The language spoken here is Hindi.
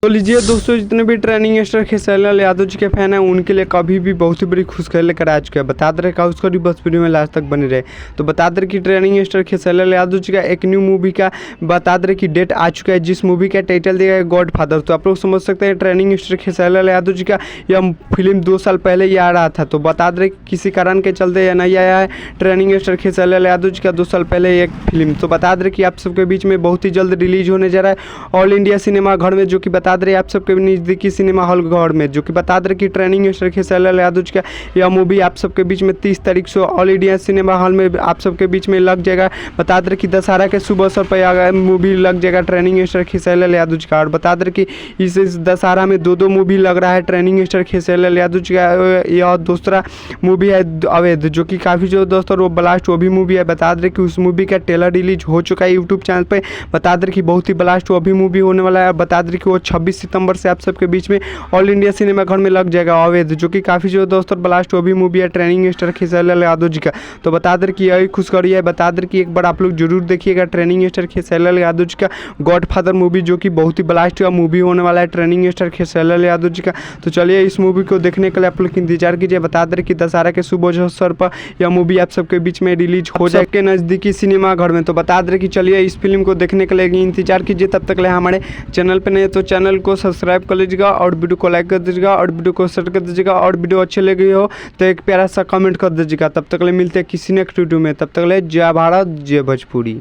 तो लीजिए दोस्तों, जितने भी ट्रेनिंग स्टार खेसारी लाल यादव जी के फैन हैं उनके लिए कभी भी बहुत ही बड़ी खुशखबरी लेकर आ चुका है। बता दे रहे का उसको भी बस वीडियो में लास्ट तक बने रहे। तो बता दे कि ट्रेनिंग स्टार खेसारी लाल यादव जी का एक न्यू मूवी का बता दे कि डेट आ चुका है, जिस मूवी का टाइटल दिया है गॉड फादर। तो आप लोग समझ सकते हैं ट्रेनिंग स्टार खेसारी लाल यादव जी का यह फिल्म 2 साल पहले ही आ रहा था। तो बता दे किसी कारण के चलते या नहीं आया है ट्रेनिंग स्टार खेसारी लाल यादव जी का 2 साल पहले एक फिल्म। तो बता दे कि आप सबके बीच में बहुत ही जल्द रिलीज होने जा रहा है ऑल इंडिया सिनेमा घर में, जो कि बता दे आप सबके नज़दीकी सिनेमा हॉल घर में, जो कि बता दें कि ट्रेनिंग स्टार खेसारी लाल यादव जी का यह मूवी आप सबके बीच में 30 तारीख से ऑल इंडिया सिनेमा हॉल में आप सबके बीच में लग जाएगा। बता दें कि दशहरा के शुभ अवसर पर मूवी लग जाएगा ट्रेनिंग स्टार खेसारी लाल यादव जी का। और बता दें कि इस दशहरा में दो मूवी लग रहा है ट्रेनिंग स्टार खेसारी लाल यादव जी का। यह दूसरा मूवी है अवैध, जो कि काफ़ी जो दोस्तों वो ब्लास्ट वो भी मूवी है। बता दें कि उस मूवी का ट्रेलर रिलीज हो चुका है यूट्यूब चैनल पर। बता दें कि बहुत ही ब्लास्ट वो भी मूवी होने वाला है। बता दें कि वो 26 सितंबर से आप सबके बीच में ऑल इंडिया सिनेमा घर में लग जाएगा अवैध, जो कि काफ़ी जो दोस्तों ब्लास्ट वो भी मूवी है ट्रेनिंग स्टार खेसारी लाल यादव जी का। तो बता दें कि यही खुशखबरी है। बता दें कि एक बार आप लोग जरूर देखिएगा ट्रेनिंग स्टार खेसारी लाल यादव जी का गॉड फादर मूवी, जो कि बहुत ही ब्लास्ट का मूवी होने वाला है ट्रेनिंग स्टार खेसारी लाल यादव जी का। तो चलिए इस मूवी को देखने के लिए आप लोग इंतजार कीजिए। बता दें कि दशहरा के शुभ अवसर पर यह मूवी आप सबके बीच में रिलीज हो जाए के नज़दीकी सिनेमा घर में। तो बता दें कि चलिए इस फिल्म को देखने के लिए इंतजार कीजिए। तब तक ले हमारे चैनल पर नहीं तो चैनल को सब्सक्राइब कर लीजिएगा और वीडियो को लाइक कर दीजिएगा और वीडियो को शेयर कर दीजिएगा। और वीडियो अच्छी लगी हो तो एक प्यारा सा कमेंट कर दीजिएगा। तब तक ले मिलते हैं किसी नेक्स्ट वीडियो में। तब तक ले जय भारत जय भोजपुरी।